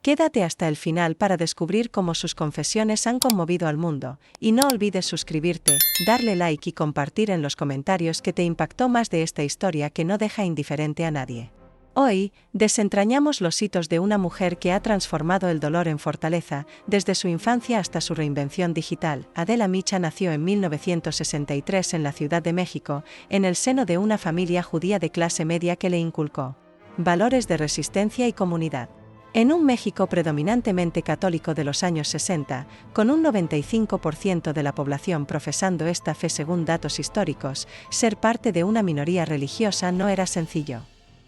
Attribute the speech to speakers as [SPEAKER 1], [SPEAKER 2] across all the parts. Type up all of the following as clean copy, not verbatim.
[SPEAKER 1] Quédate hasta el final para descubrir cómo sus confesiones han conmovido al mundo, y no olvides suscribirte, darle like y compartir en los comentarios qué te impactó más de esta historia que no deja indiferente a nadie. Hoy, desentrañamos los hitos de una mujer que ha transformado el dolor en fortaleza, desde su infancia hasta su reinvención digital. Adela Micha nació en 1963 en la Ciudad de México, en el seno de una familia judía de clase media que le inculcó valores de resistencia y comunidad. En un México predominantemente católico de los años 60, con un 95% de la población profesando esta fe según datos históricos, ser parte de una minoría religiosa no era sencillo.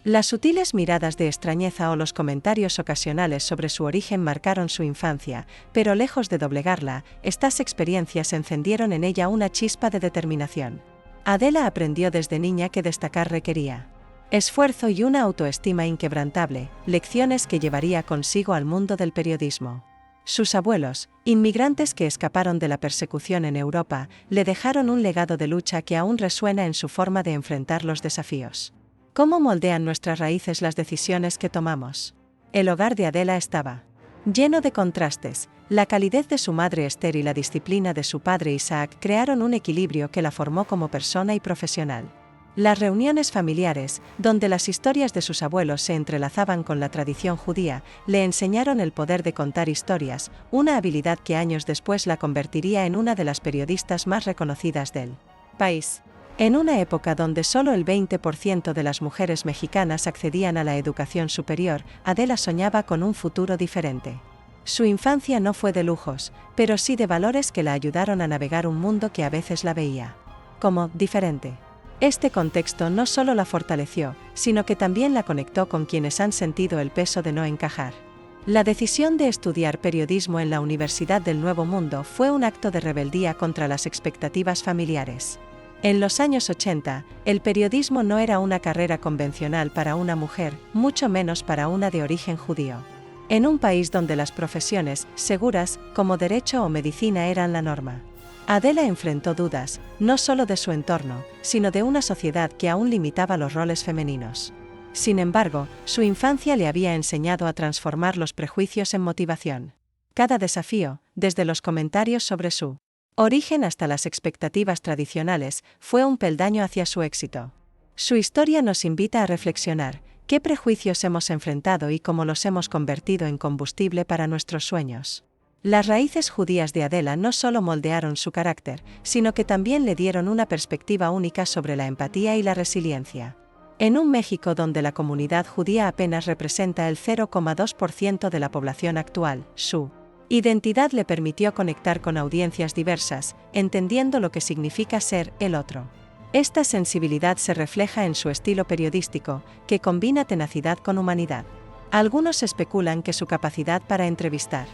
[SPEAKER 1] Las sutiles miradas de extrañeza o los comentarios ocasionales sobre su origen marcaron su infancia, pero lejos de doblegarla, estas experiencias encendieron en ella una chispa de determinación. Adela aprendió desde niña que destacar requería esfuerzo y una autoestima inquebrantable, lecciones que llevaría consigo al mundo del periodismo. Sus abuelos, inmigrantes que escaparon de la persecución en Europa, le dejaron un legado de lucha que aún resuena en su forma de enfrentar los desafíos. ¿Cómo moldean nuestras raíces las decisiones que tomamos? El hogar de Adela estaba lleno de contrastes. La calidez de su madre Esther y la disciplina de su padre Isaac crearon un equilibrio que la formó como persona y profesional. Las reuniones familiares, donde las historias de sus abuelos se entrelazaban con la tradición judía, le enseñaron el poder de contar historias, una habilidad que años después la convertiría en una de las periodistas más reconocidas del país. En una época donde solo el 20% de las mujeres mexicanas accedían a la educación superior, Adela soñaba con un futuro diferente. Su infancia no fue de lujos, pero sí de valores que la ayudaron a navegar un mundo que a veces la veía como diferente. Este contexto no solo la fortaleció, sino que también la conectó con quienes han sentido el peso de no encajar. La decisión de estudiar periodismo en la Universidad del Nuevo Mundo fue un acto de rebeldía contra las expectativas familiares. En los años 80, el periodismo no era una carrera convencional para una mujer, mucho menos para una de origen judío. En un país donde las profesiones seguras, como derecho o medicina, eran la norma. Adela enfrentó dudas, no solo de su entorno, sino de una sociedad que aún limitaba los roles femeninos. Sin embargo, su infancia le había enseñado a transformar los prejuicios en motivación. Cada desafío, desde los comentarios sobre su origen hasta las expectativas tradicionales, fue un peldaño hacia su éxito. Su historia nos invita a reflexionar, qué prejuicios hemos enfrentado y cómo los hemos convertido en combustible para nuestros sueños. Las raíces judías de Adela no solo moldearon su carácter, sino que también le dieron una perspectiva única sobre la empatía y la resiliencia. En un México donde la comunidad judía apenas representa el 0,2% de la población actual, su identidad le permitió conectar con audiencias diversas, entendiendo lo que significa ser el otro. Esta sensibilidad se refleja en su estilo periodístico, que combina tenacidad con humanidad. Algunos especulan que su capacidad para entrevistar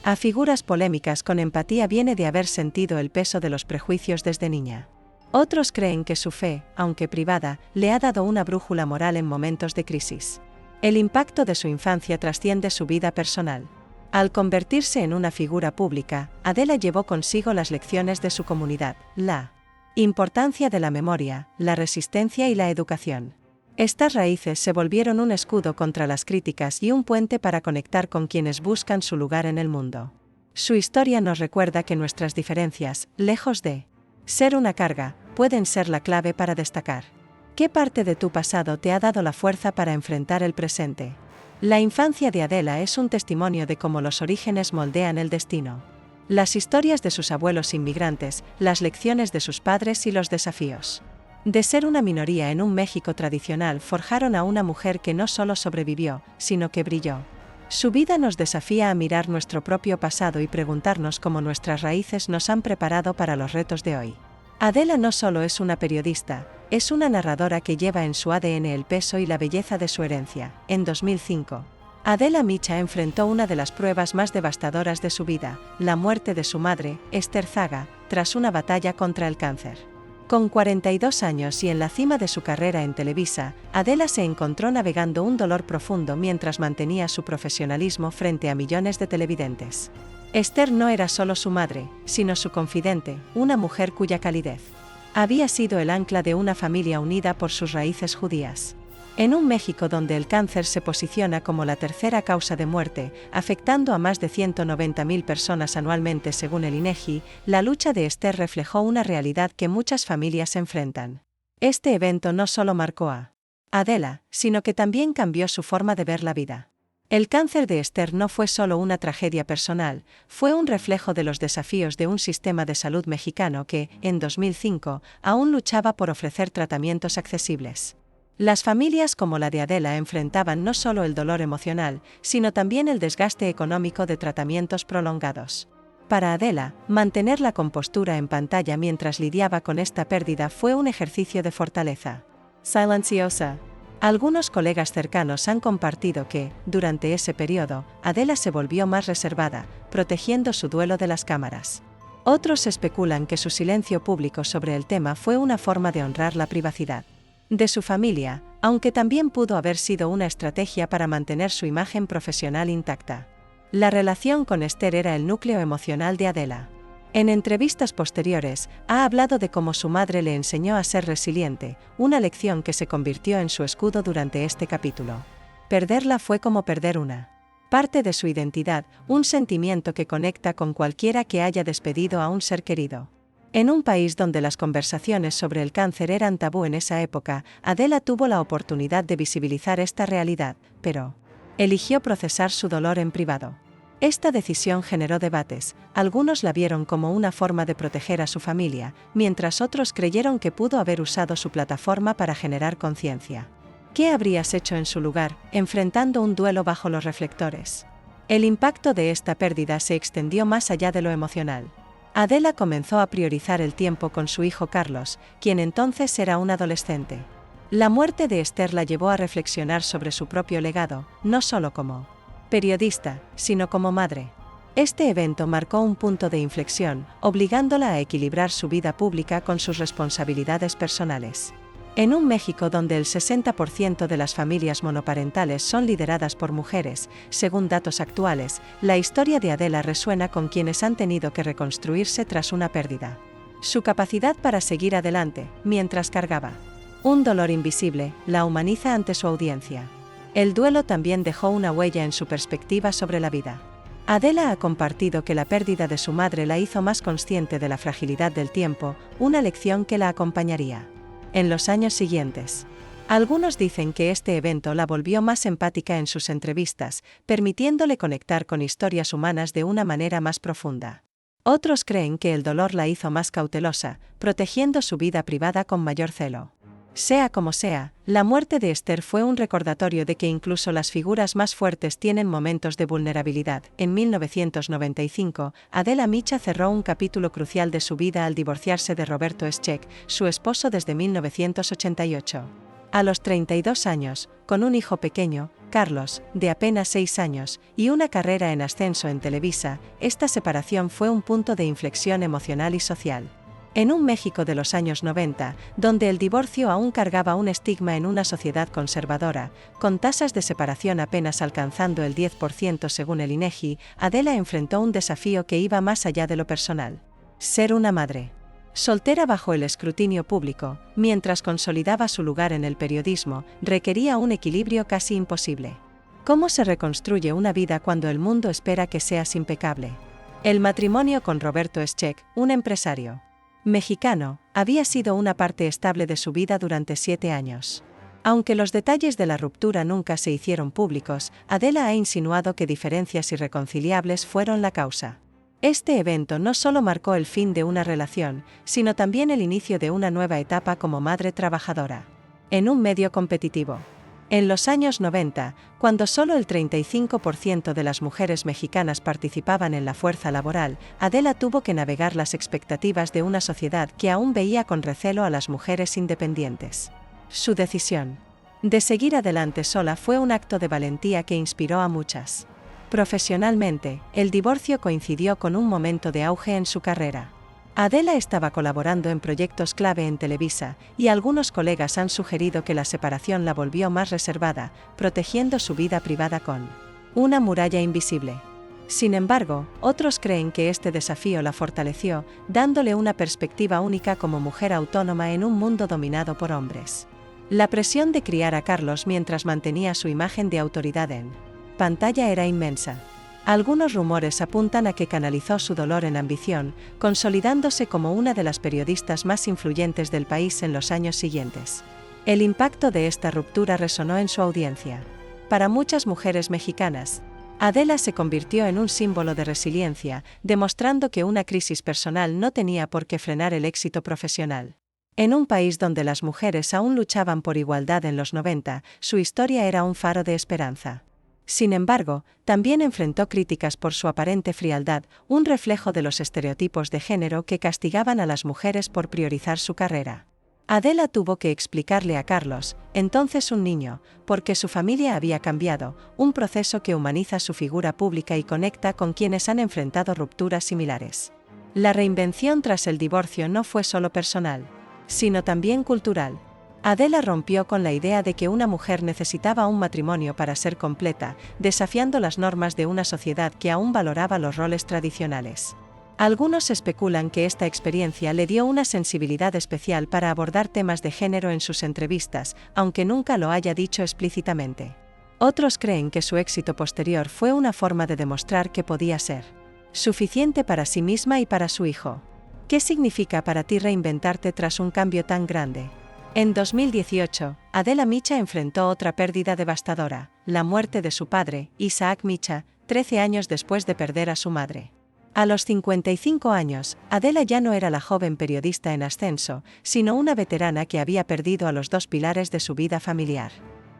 [SPEAKER 1] a figuras polémicas con empatía viene de haber sentido el peso de los prejuicios desde niña. Otros creen que su fe, aunque privada, le ha dado una brújula moral en momentos de crisis. El impacto de su infancia trasciende su vida personal. Al convertirse en una figura pública, Adela llevó consigo las lecciones de su comunidad, la importancia de la memoria, la resistencia y la educación. Estas raíces se volvieron un escudo contra las críticas y un puente para conectar con quienes buscan su lugar en el mundo. Su historia nos recuerda que nuestras diferencias, lejos de ser una carga, pueden ser la clave para destacar. ¿Qué parte de tu pasado te ha dado la fuerza para enfrentar el presente? La infancia de Adela es un testimonio de cómo los orígenes moldean el destino. Las historias de sus abuelos inmigrantes, las lecciones de sus padres y los desafíos de ser una minoría en un México tradicional forjaron a una mujer que no solo sobrevivió, sino que brilló. Su vida nos desafía a mirar nuestro propio pasado y preguntarnos cómo nuestras raíces nos han preparado para los retos de hoy. Adela no solo es una periodista, es una narradora que lleva en su ADN el peso y la belleza de su herencia. En 2005, Adela Micha enfrentó una de las pruebas más devastadoras de su vida, la muerte de su madre, Esther Zaga, tras una batalla contra el cáncer. Con 42 años y en la cima de su carrera en Televisa, Adela se encontró navegando un dolor profundo mientras mantenía su profesionalismo frente a millones de televidentes. Esther no era solo su madre, sino su confidente, una mujer cuya calidez había sido el ancla de una familia unida por sus raíces judías. En un México donde el cáncer se posiciona como la tercera causa de muerte, afectando a más de 190.000 personas anualmente según el INEGI, la lucha de Esther reflejó una realidad que muchas familias enfrentan. Este evento no solo marcó a Adela, sino que también cambió su forma de ver la vida. El cáncer de Esther no fue solo una tragedia personal, fue un reflejo de los desafíos de un sistema de salud mexicano que, en 2005, aún luchaba por ofrecer tratamientos accesibles. Las familias como la de Adela enfrentaban no solo el dolor emocional, sino también el desgaste económico de tratamientos prolongados. Para Adela, mantener la compostura en pantalla mientras lidiaba con esta pérdida fue un ejercicio de fortaleza. Silenciosa. Algunos colegas cercanos han compartido que, durante ese periodo, Adela se volvió más reservada, protegiendo su duelo de las cámaras. Otros especulan que su silencio público sobre el tema fue una forma de honrar la privacidad de su familia, aunque también pudo haber sido una estrategia para mantener su imagen profesional intacta. La relación con Esther era el núcleo emocional de Adela. En entrevistas posteriores, ha hablado de cómo su madre le enseñó a ser resiliente, una lección que se convirtió en su escudo durante este capítulo. Perderla fue como perder una parte de su identidad, un sentimiento que conecta con cualquiera que haya despedido a un ser querido. En un país donde las conversaciones sobre el cáncer eran tabú en esa época, Adela tuvo la oportunidad de visibilizar esta realidad, pero eligió procesar su dolor en privado. Esta decisión generó debates, algunos la vieron como una forma de proteger a su familia, mientras otros creyeron que pudo haber usado su plataforma para generar conciencia. ¿Qué habrías hecho en su lugar, enfrentando un duelo bajo los reflectores? El impacto de esta pérdida se extendió más allá de lo emocional. Adela comenzó a priorizar el tiempo con su hijo Carlos, quien entonces era un adolescente. La muerte de Esther la llevó a reflexionar sobre su propio legado, no solo como periodista, sino como madre. Este evento marcó un punto de inflexión, obligándola a equilibrar su vida pública con sus responsabilidades personales. En un México donde el 60% de las familias monoparentales son lideradas por mujeres, según datos actuales, la historia de Adela resuena con quienes han tenido que reconstruirse tras una pérdida. Su capacidad para seguir adelante, mientras cargaba un dolor invisible, la humaniza ante su audiencia. El duelo también dejó una huella en su perspectiva sobre la vida. Adela ha compartido que la pérdida de su madre la hizo más consciente de la fragilidad del tiempo, una lección que la acompañaría en los años siguientes. Algunos dicen que este evento la volvió más empática en sus entrevistas, permitiéndole conectar con historias humanas de una manera más profunda. Otros creen que el dolor la hizo más cautelosa, protegiendo su vida privada con mayor celo. Sea como sea, la muerte de Esther fue un recordatorio de que incluso las figuras más fuertes tienen momentos de vulnerabilidad. En 1995, Adela Micha cerró un capítulo crucial de su vida al divorciarse de Roberto Eschec, su esposo desde 1988. A los 32 años, con un hijo pequeño, Carlos, de apenas 6 años, y una carrera en ascenso en Televisa, esta separación fue un punto de inflexión emocional y social. En un México de los años 90, donde el divorcio aún cargaba un estigma en una sociedad conservadora, con tasas de separación apenas alcanzando el 10% según el INEGI, Adela enfrentó un desafío que iba más allá de lo personal. Ser una madre soltera bajo el escrutinio público, mientras consolidaba su lugar en el periodismo, requería un equilibrio casi imposible. ¿Cómo se reconstruye una vida cuando el mundo espera que seas impecable? El matrimonio con Roberto Eschec, un empresario mexicano, había sido una parte estable de su vida durante 7 años. Aunque los detalles de la ruptura nunca se hicieron públicos, Adela ha insinuado que diferencias irreconciliables fueron la causa. Este evento no solo marcó el fin de una relación, sino también el inicio de una nueva etapa como madre trabajadora en un medio competitivo. En los años 90, cuando solo el 35% de las mujeres mexicanas participaban en la fuerza laboral, Adela tuvo que navegar las expectativas de una sociedad que aún veía con recelo a las mujeres independientes. Su decisión de seguir adelante sola fue un acto de valentía que inspiró a muchas. Profesionalmente, el divorcio coincidió con un momento de auge en su carrera. Adela estaba colaborando en proyectos clave en Televisa, y algunos colegas han sugerido que la separación la volvió más reservada, protegiendo su vida privada con una muralla invisible. Sin embargo, otros creen que este desafío la fortaleció, dándole una perspectiva única como mujer autónoma en un mundo dominado por hombres. La presión de criar a Carlos mientras mantenía su imagen de autoridad en pantalla era inmensa. Algunos rumores apuntan a que canalizó su dolor en ambición, consolidándose como una de las periodistas más influyentes del país en los años siguientes. El impacto de esta ruptura resonó en su audiencia. Para muchas mujeres mexicanas, Adela se convirtió en un símbolo de resiliencia, demostrando que una crisis personal no tenía por qué frenar el éxito profesional. En un país donde las mujeres aún luchaban por igualdad en los 90, su historia era un faro de esperanza. Sin embargo, también enfrentó críticas por su aparente frialdad, un reflejo de los estereotipos de género que castigaban a las mujeres por priorizar su carrera. Adela tuvo que explicarle a Carlos, entonces un niño, por qué su familia había cambiado, un proceso que humaniza su figura pública y conecta con quienes han enfrentado rupturas similares. La reinvención tras el divorcio no fue solo personal, sino también cultural. Adela rompió con la idea de que una mujer necesitaba un matrimonio para ser completa, desafiando las normas de una sociedad que aún valoraba los roles tradicionales. Algunos especulan que esta experiencia le dio una sensibilidad especial para abordar temas de género en sus entrevistas, aunque nunca lo haya dicho explícitamente. Otros creen que su éxito posterior fue una forma de demostrar que podía ser suficiente para sí misma y para su hijo. ¿Qué significa para ti reinventarte tras un cambio tan grande? En 2018, Adela Micha enfrentó otra pérdida devastadora, la muerte de su padre, Isaac Micha, 13 años después de perder a su madre. A los 55 años, Adela ya no era la joven periodista en ascenso, sino una veterana que había perdido a los dos pilares de su vida familiar.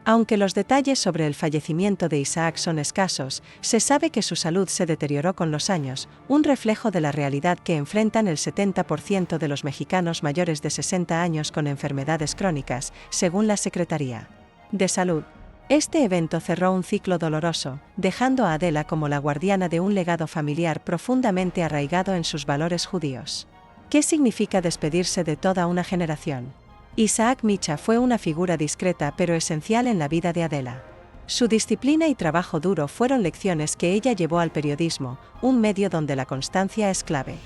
[SPEAKER 1] Aunque los detalles sobre el fallecimiento de Isaac son escasos, se sabe que su salud se deterioró con los años, un reflejo de la realidad que enfrentan el 70% de los mexicanos mayores de 60 años con enfermedades crónicas, según la Secretaría de Salud. Este evento cerró un ciclo doloroso, dejando a Adela como la guardiana de un legado familiar profundamente arraigado en sus valores judíos. ¿Qué significa despedirse de toda una generación? Isaac Micha fue una figura discreta pero esencial en la vida de Adela. Su disciplina y trabajo duro fueron lecciones que ella llevó al periodismo, un medio donde la constancia es clave.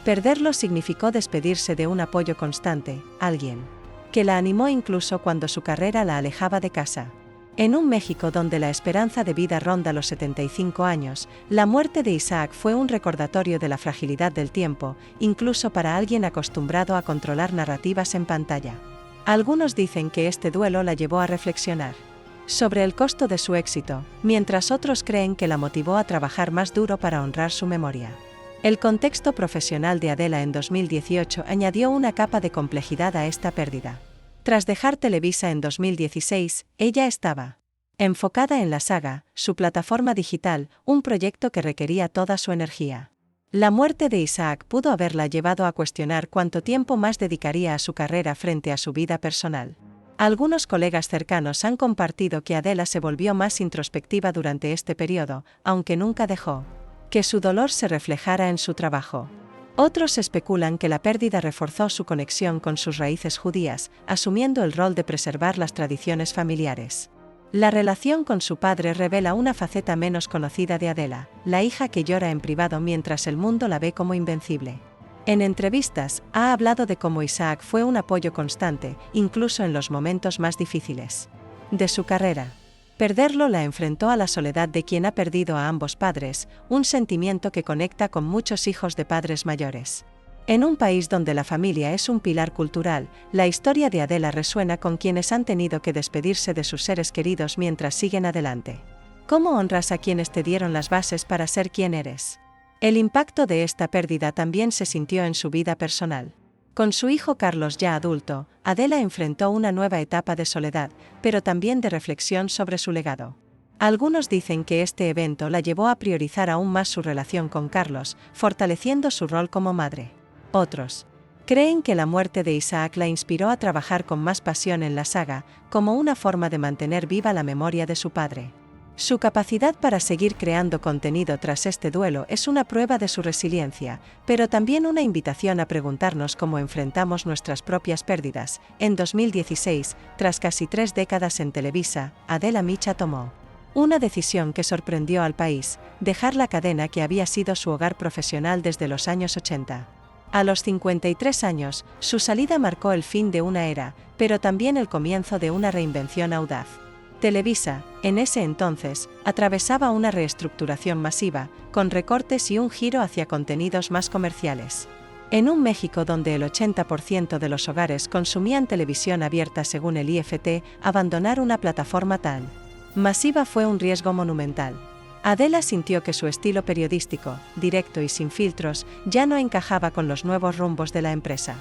[SPEAKER 1] Perderlo significó despedirse de un apoyo constante, alguien que la animó incluso cuando su carrera la alejaba de casa. En un México donde la esperanza de vida ronda los 75 años, la muerte de Isaac fue un recordatorio de la fragilidad del tiempo, incluso para alguien acostumbrado a controlar narrativas en pantalla. Algunos dicen que este duelo la llevó a reflexionar sobre el costo de su éxito, mientras otros creen que la motivó a trabajar más duro para honrar su memoria. El contexto profesional de Adela en 2018 añadió una capa de complejidad a esta pérdida. Tras dejar Televisa en 2016, ella estaba enfocada en La Saga, su plataforma digital, un proyecto que requería toda su energía. La muerte de Isaac pudo haberla llevado a cuestionar cuánto tiempo más dedicaría a su carrera frente a su vida personal. Algunos colegas cercanos han compartido que Adela se volvió más introspectiva durante este periodo, aunque nunca dejó que su dolor se reflejara en su trabajo. Otros especulan que la pérdida reforzó su conexión con sus raíces judías, asumiendo el rol de preservar las tradiciones familiares. La relación con su padre revela una faceta menos conocida de Adela, la hija que llora en privado mientras el mundo la ve como invencible. En entrevistas, ha hablado de cómo Isaac fue un apoyo constante, incluso en los momentos más difíciles de su carrera. Perderlo la enfrentó a la soledad de quien ha perdido a ambos padres, un sentimiento que conecta con muchos hijos de padres mayores. En un país donde la familia es un pilar cultural, la historia de Adela resuena con quienes han tenido que despedirse de sus seres queridos mientras siguen adelante. ¿Cómo honras a quienes te dieron las bases para ser quien eres? El impacto de esta pérdida también se sintió en su vida personal. Con su hijo Carlos ya adulto, Adela enfrentó una nueva etapa de soledad, pero también de reflexión sobre su legado. Algunos dicen que este evento la llevó a priorizar aún más su relación con Carlos, fortaleciendo su rol como madre. Otros creen que la muerte de Isaac la inspiró a trabajar con más pasión en La Saga, como una forma de mantener viva la memoria de su padre. Su capacidad para seguir creando contenido tras este duelo es una prueba de su resiliencia, pero también una invitación a preguntarnos cómo enfrentamos nuestras propias pérdidas. En 2016, tras casi 3 décadas en Televisa, Adela Micha tomó una decisión que sorprendió al país: dejar la cadena que había sido su hogar profesional desde los años 80. A los 53 años, su salida marcó el fin de una era, pero también el comienzo de una reinvención audaz. Televisa, en ese entonces, atravesaba una reestructuración masiva, con recortes y un giro hacia contenidos más comerciales. En un México donde el 80% de los hogares consumían televisión abierta según el IFT, abandonar una plataforma tan masiva fue un riesgo monumental. Adela sintió que su estilo periodístico, directo y sin filtros, ya no encajaba con los nuevos rumbos de la empresa.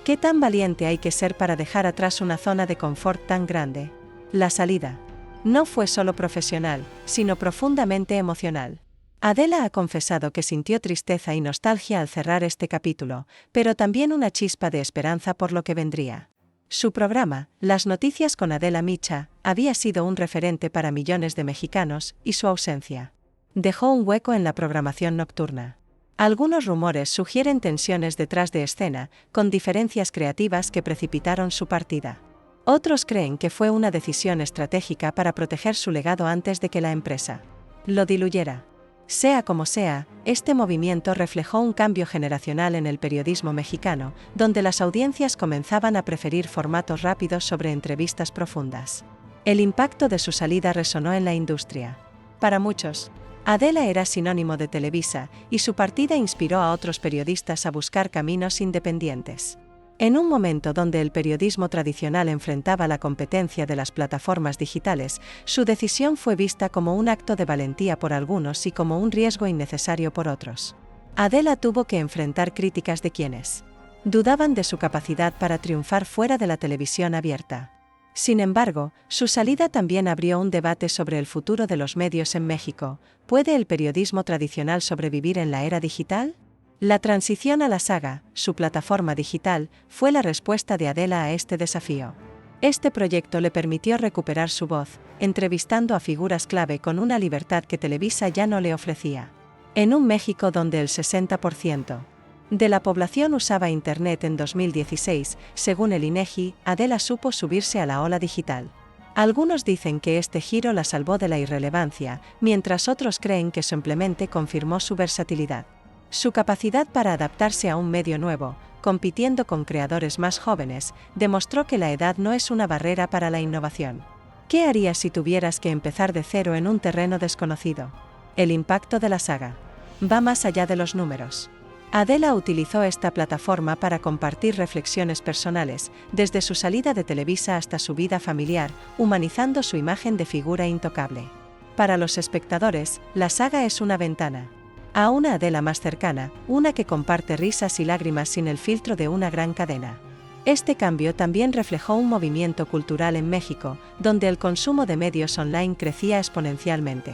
[SPEAKER 1] ¿Qué tan valiente hay que ser para dejar atrás una zona de confort tan grande? La salida no fue solo profesional, sino profundamente emocional. Adela ha confesado que sintió tristeza y nostalgia al cerrar este capítulo, pero también una chispa de esperanza por lo que vendría. Su programa, Las Noticias con Adela Micha, había sido un referente para millones de mexicanos, y su ausencia dejó un hueco en la programación nocturna. Algunos rumores sugieren tensiones detrás de escena, con diferencias creativas que precipitaron su partida. Otros creen que fue una decisión estratégica para proteger su legado antes de que la empresa lo diluyera. Sea como sea, este movimiento reflejó un cambio generacional en el periodismo mexicano, donde las audiencias comenzaban a preferir formatos rápidos sobre entrevistas profundas. El impacto de su salida resonó en la industria. Para muchos, Adela era sinónimo de Televisa, y su partida inspiró a otros periodistas a buscar caminos independientes. En un momento donde el periodismo tradicional enfrentaba la competencia de las plataformas digitales, su decisión fue vista como un acto de valentía por algunos y como un riesgo innecesario por otros. Adela tuvo que enfrentar críticas de quienes dudaban de su capacidad para triunfar fuera de la televisión abierta. Sin embargo, su salida también abrió un debate sobre el futuro de los medios en México. ¿Puede el periodismo tradicional sobrevivir en la era digital? La transición a La Saga, su plataforma digital, fue la respuesta de Adela a este desafío. Este proyecto le permitió recuperar su voz, entrevistando a figuras clave con una libertad que Televisa ya no le ofrecía. En un México donde el 60% de la población usaba Internet en 2016, según el INEGI, Adela supo subirse a la ola digital. Algunos dicen que este giro la salvó de la irrelevancia, mientras otros creen que simplemente confirmó su versatilidad. Su capacidad para adaptarse a un medio nuevo, compitiendo con creadores más jóvenes, demostró que la edad no es una barrera para la innovación. ¿Qué harías si tuvieras que empezar de cero en un terreno desconocido? El impacto de La Saga va más allá de los números. Adela utilizó esta plataforma para compartir reflexiones personales, desde su salida de Televisa hasta su vida familiar, humanizando su imagen de figura intocable. Para los espectadores, La Saga es una ventana a una Adela más cercana, una que comparte risas y lágrimas sin el filtro de una gran cadena. Este cambio también reflejó un movimiento cultural en México, donde el consumo de medios online crecía exponencialmente.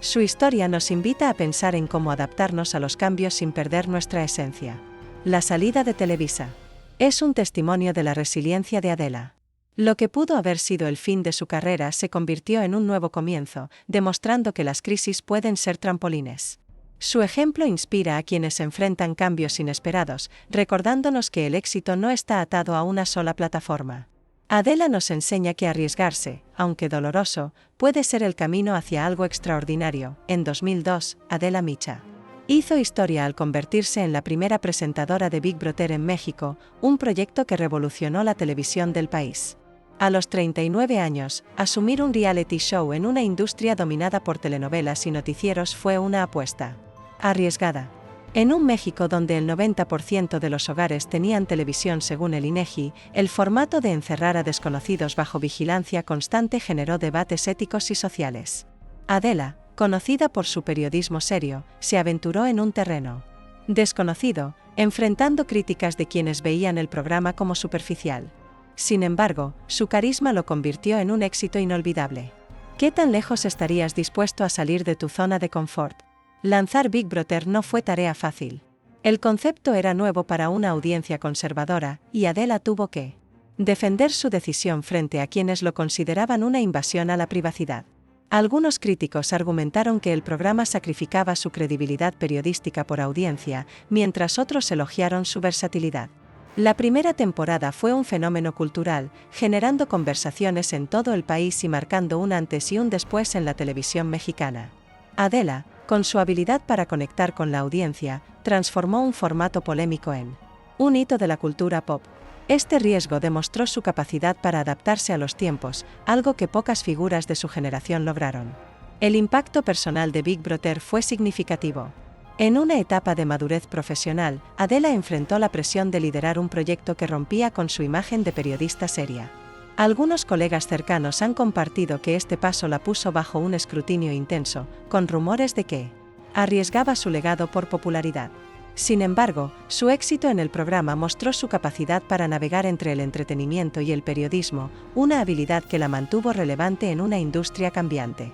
[SPEAKER 1] Su historia nos invita a pensar en cómo adaptarnos a los cambios sin perder nuestra esencia. La salida de Televisa es un testimonio de la resiliencia de Adela. Lo que pudo haber sido el fin de su carrera se convirtió en un nuevo comienzo, demostrando que las crisis pueden ser trampolines. Su ejemplo inspira a quienes enfrentan cambios inesperados, recordándonos que el éxito no está atado a una sola plataforma. Adela nos enseña que arriesgarse, aunque doloroso, puede ser el camino hacia algo extraordinario. En 2002, Adela Micha hizo historia al convertirse en la primera presentadora de Big Brother en México, un proyecto que revolucionó la televisión del país. A los 39 años, asumir un reality show en una industria dominada por telenovelas y noticieros fue una apuesta arriesgada. En un México donde el 90% de los hogares tenían televisión según el INEGI, el formato de encerrar a desconocidos bajo vigilancia constante generó debates éticos y sociales. Adela, conocida por su periodismo serio, se aventuró en un terreno desconocido, enfrentando críticas de quienes veían el programa como superficial. Sin embargo, su carisma lo convirtió en un éxito inolvidable. ¿Qué tan lejos estarías dispuesto a salir de tu zona de confort? Lanzar Big Brother no fue tarea fácil. El concepto era nuevo para una audiencia conservadora, y Adela tuvo que defender su decisión frente a quienes lo consideraban una invasión a la privacidad. Algunos críticos argumentaron que el programa sacrificaba su credibilidad periodística por audiencia, mientras otros elogiaron su versatilidad. La primera temporada fue un fenómeno cultural, generando conversaciones en todo el país y marcando un antes y un después en la televisión mexicana. Adela, con su habilidad para conectar con la audiencia, transformó un formato polémico en Un hito de la cultura pop. Este riesgo demostró su capacidad para adaptarse a los tiempos, algo que pocas figuras de su generación lograron. El impacto personal de Big Brother fue significativo. En una etapa de madurez profesional, Adela enfrentó la presión de liderar un proyecto que rompía con su imagen de periodista seria. Algunos colegas cercanos han compartido que este paso la puso bajo un escrutinio intenso, con rumores de que arriesgaba su legado por popularidad. Sin embargo, su éxito en el programa mostró su capacidad para navegar entre el entretenimiento y el periodismo, una habilidad que la mantuvo relevante en una industria cambiante.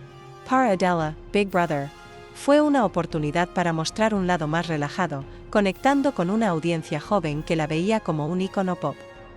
[SPEAKER 1] Para Adela, Big Brother fue una oportunidad para mostrar un lado más relajado, conectando con una audiencia joven que la veía como un ícono pop.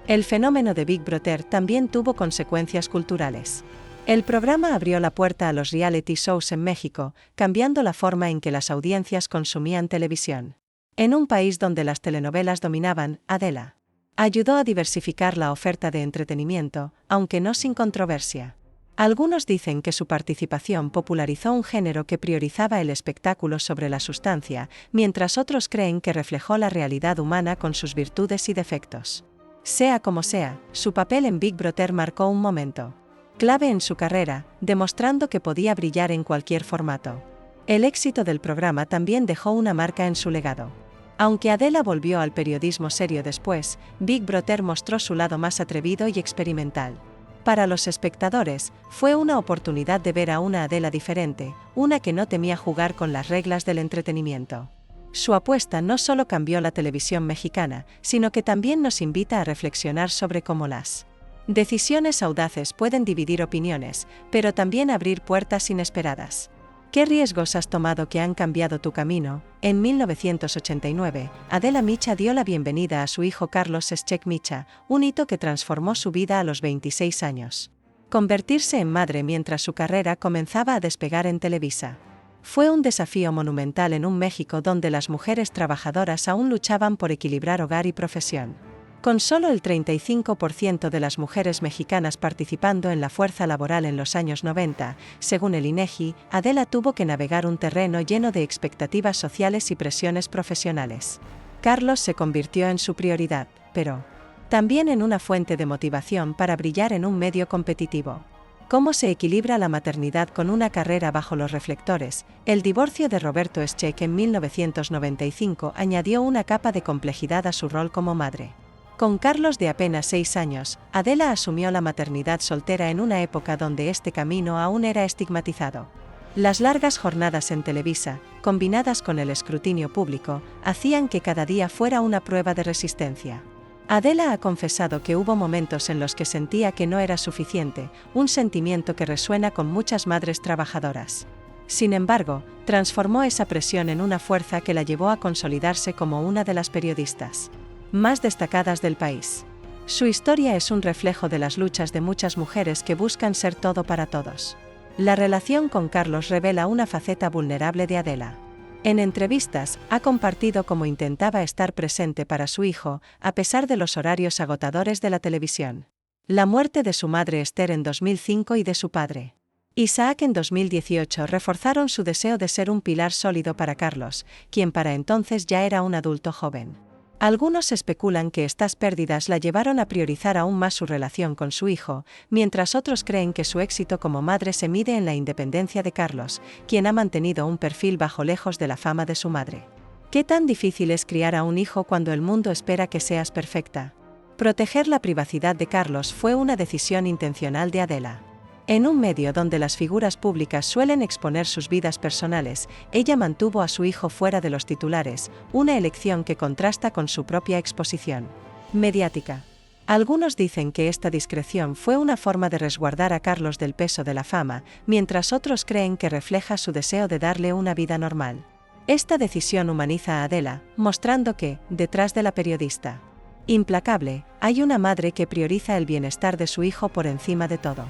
[SPEAKER 1] El fenómeno de Big Brother también tuvo consecuencias culturales. El programa abrió la puerta a los reality shows en México, cambiando la forma en que las audiencias consumían televisión. En un país donde las telenovelas dominaban, Adela ayudó a diversificar la oferta de entretenimiento, aunque no sin controversia. Algunos dicen que su participación popularizó un género que priorizaba el espectáculo sobre la sustancia, mientras otros creen que reflejó la realidad humana con sus virtudes y defectos. Sea como sea, su papel en Big Brother marcó un momento clave en su carrera, demostrando que podía brillar en cualquier formato. El éxito del programa también dejó una marca en su legado. Aunque Adela volvió al periodismo serio después, Big Brother mostró su lado más atrevido y experimental. Para los espectadores, fue una oportunidad de ver a una Adela diferente, una que no temía jugar con las reglas del entretenimiento. Su apuesta no solo cambió la televisión mexicana, sino que también nos invita a reflexionar sobre cómo las decisiones audaces pueden dividir opiniones, pero también abrir puertas inesperadas. ¿Qué riesgos has tomado que han cambiado tu camino? En 1989, Adela Micha dio la bienvenida a su hijo Carlos Scheck Micha, un hito que transformó su vida a los 26 años. Convertirse en madre mientras su carrera comenzaba a despegar en Televisa. Fue un desafío monumental en un México donde las mujeres trabajadoras aún luchaban por equilibrar hogar y profesión. Con solo el 35% de las mujeres mexicanas participando en la fuerza laboral en los años 90, según el INEGI, Adela tuvo que navegar un terreno lleno de expectativas sociales y presiones profesionales. Carlos se convirtió en su prioridad, pero también en una fuente de motivación para brillar en un medio competitivo. ¿Cómo se equilibra la maternidad con una carrera bajo los reflectores? El divorcio de Roberto Scheck en 1995 añadió una capa de complejidad a su rol como madre. Con Carlos de apenas 6 años, Adela asumió la maternidad soltera en una época donde este camino aún era estigmatizado. Las largas jornadas en Televisa, combinadas con el escrutinio público, hacían que cada día fuera una prueba de resistencia. Adela ha confesado que hubo momentos en los que sentía que no era suficiente, un sentimiento que resuena con muchas madres trabajadoras. Sin embargo, transformó esa presión en una fuerza que la llevó a consolidarse como una de las periodistas más destacadas del país. Su historia es un reflejo de las luchas de muchas mujeres que buscan ser todo para todos. La relación con Carlos revela una faceta vulnerable de Adela. En entrevistas, ha compartido cómo intentaba estar presente para su hijo, a pesar de los horarios agotadores de la televisión. La muerte de su madre Esther en 2005 y de su padre Isaac en 2018 reforzaron su deseo de ser un pilar sólido para Carlos, quien para entonces ya era un adulto joven. Algunos especulan que estas pérdidas la llevaron a priorizar aún más su relación con su hijo, mientras otros creen que su éxito como madre se mide en la independencia de Carlos, quien ha mantenido un perfil bajo lejos de la fama de su madre. ¿Qué tan difícil es criar a un hijo cuando el mundo espera que seas perfecta? Proteger la privacidad de Carlos fue una decisión intencional de Adela. En un medio donde las figuras públicas suelen exponer sus vidas personales, ella mantuvo a su hijo fuera de los titulares, una elección que contrasta con su propia exposición mediática. Algunos dicen que esta discreción fue una forma de resguardar a Carlos del peso de la fama, mientras otros creen que refleja su deseo de darle una vida normal. Esta decisión humaniza a Adela, mostrando que, detrás de la periodista implacable, hay una madre que prioriza el bienestar de su hijo por encima de todo.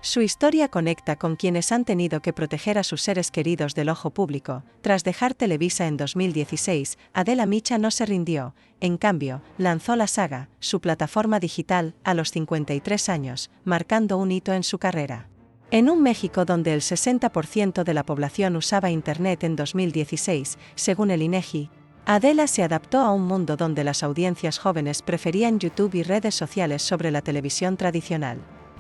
[SPEAKER 1] Su historia conecta con quienes han tenido que proteger a sus seres queridos del ojo público. Tras dejar Televisa en 2016, Adela Micha no se rindió, en cambio, lanzó La Saga, su plataforma digital, a los 53 años, marcando un hito en su carrera. En un México donde el 60% de la población usaba Internet en 2016, según el INEGI, Adela se adaptó a un mundo donde las audiencias jóvenes preferían YouTube y redes sociales sobre la televisión tradicional.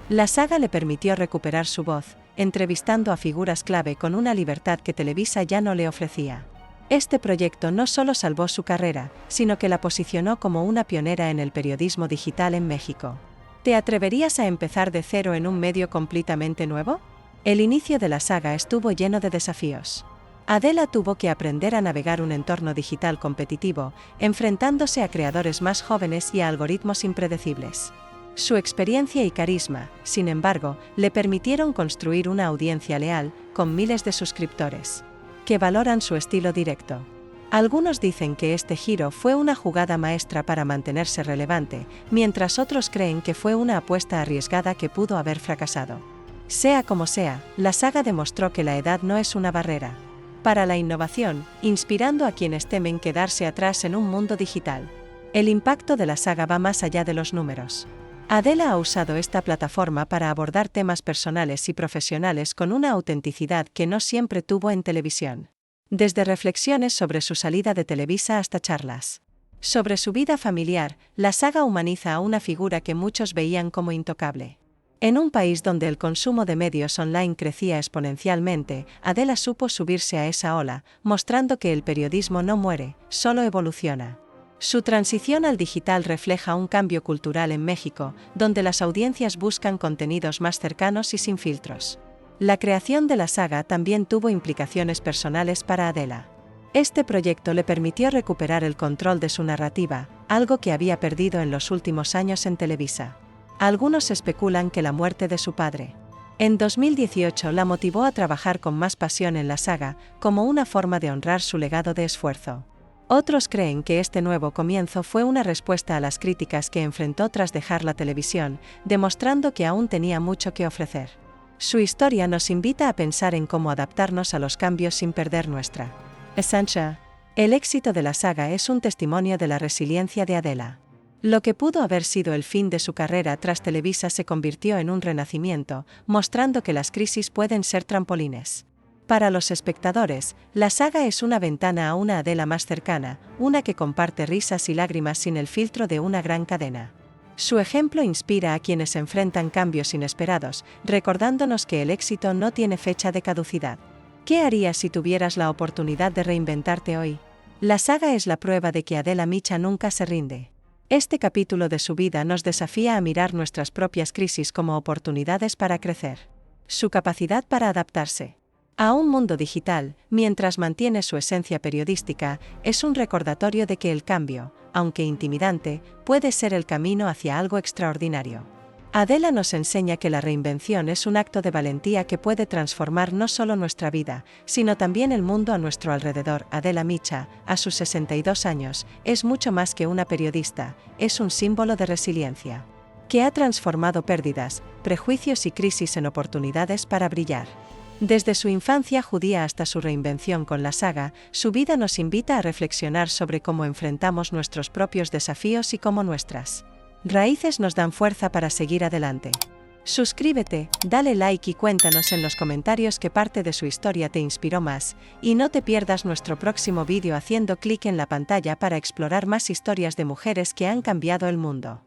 [SPEAKER 1] La saga le permitió recuperar su voz, entrevistando a figuras clave con una libertad que Televisa ya no le ofrecía. Este proyecto no solo salvó su carrera, sino que la posicionó como una pionera en el periodismo digital en México. ¿Te atreverías a empezar de cero en un medio completamente nuevo? El inicio de la saga estuvo lleno de desafíos. Adela tuvo que aprender a navegar un entorno digital competitivo, enfrentándose a creadores más jóvenes y a algoritmos impredecibles. Su experiencia y carisma, sin embargo, le permitieron construir una audiencia leal, con miles de suscriptores, que valoran su estilo directo. Algunos dicen que este giro fue una jugada maestra para mantenerse relevante, mientras otros creen que fue una apuesta arriesgada que pudo haber fracasado. Sea como sea, la saga demostró que la edad no es una barrera para la innovación, inspirando a quienes temen quedarse atrás en un mundo digital. El impacto de la saga va más allá de los números. Adela ha usado esta plataforma para abordar temas personales y profesionales con una autenticidad que no siempre tuvo en televisión. Desde reflexiones sobre su salida de Televisa hasta charlas sobre su vida familiar, la saga humaniza a una figura que muchos veían como intocable. En un país donde el consumo de medios online crecía exponencialmente, Adela supo subirse a esa ola, mostrando que el periodismo no muere, solo evoluciona. Su transición al digital refleja un cambio cultural en México, donde las audiencias buscan contenidos más cercanos y sin filtros. La creación de la saga también tuvo implicaciones personales para Adela. Este proyecto le permitió recuperar el control de su narrativa, algo que había perdido en los últimos años en Televisa. Algunos especulan que la muerte de su padre en 2018 la motivó a trabajar con más pasión en la saga, como una forma de honrar su legado de esfuerzo. Otros creen que este nuevo comienzo fue una respuesta a las críticas que enfrentó tras dejar la televisión, demostrando que aún tenía mucho que ofrecer. Su historia nos invita a pensar en cómo adaptarnos a los cambios sin perder nuestra esencia. El éxito de la saga es un testimonio de la resiliencia de Adela. Lo que pudo haber sido el fin de su carrera tras Televisa se convirtió en un renacimiento, mostrando que las crisis pueden ser trampolines. Para los espectadores, la saga es una ventana a una Adela más cercana, una que comparte risas y lágrimas sin el filtro de una gran cadena. Su ejemplo inspira a quienes enfrentan cambios inesperados, recordándonos que el éxito no tiene fecha de caducidad. ¿Qué harías si tuvieras la oportunidad de reinventarte hoy? La saga es la prueba de que Adela Micha nunca se rinde. Este capítulo de su vida nos desafía a mirar nuestras propias crisis como oportunidades para crecer. Su capacidad para adaptarse a un mundo digital, mientras mantiene su esencia periodística, es un recordatorio de que el cambio, aunque intimidante, puede ser el camino hacia algo extraordinario. Adela nos enseña que la reinvención es un acto de valentía que puede transformar no solo nuestra vida, sino también el mundo a nuestro alrededor. Adela Micha, a sus 62 años, es mucho más que una periodista, es un símbolo de resiliencia, que ha transformado pérdidas, prejuicios y crisis en oportunidades para brillar. Desde su infancia judía hasta su reinvención con la saga, su vida nos invita a reflexionar sobre cómo enfrentamos nuestros propios desafíos y cómo nuestras raíces nos dan fuerza para seguir adelante. Suscríbete, dale like y cuéntanos en los comentarios qué parte de su historia te inspiró más, y no te pierdas nuestro próximo vídeo haciendo clic en la pantalla para explorar más historias de mujeres que han cambiado el mundo.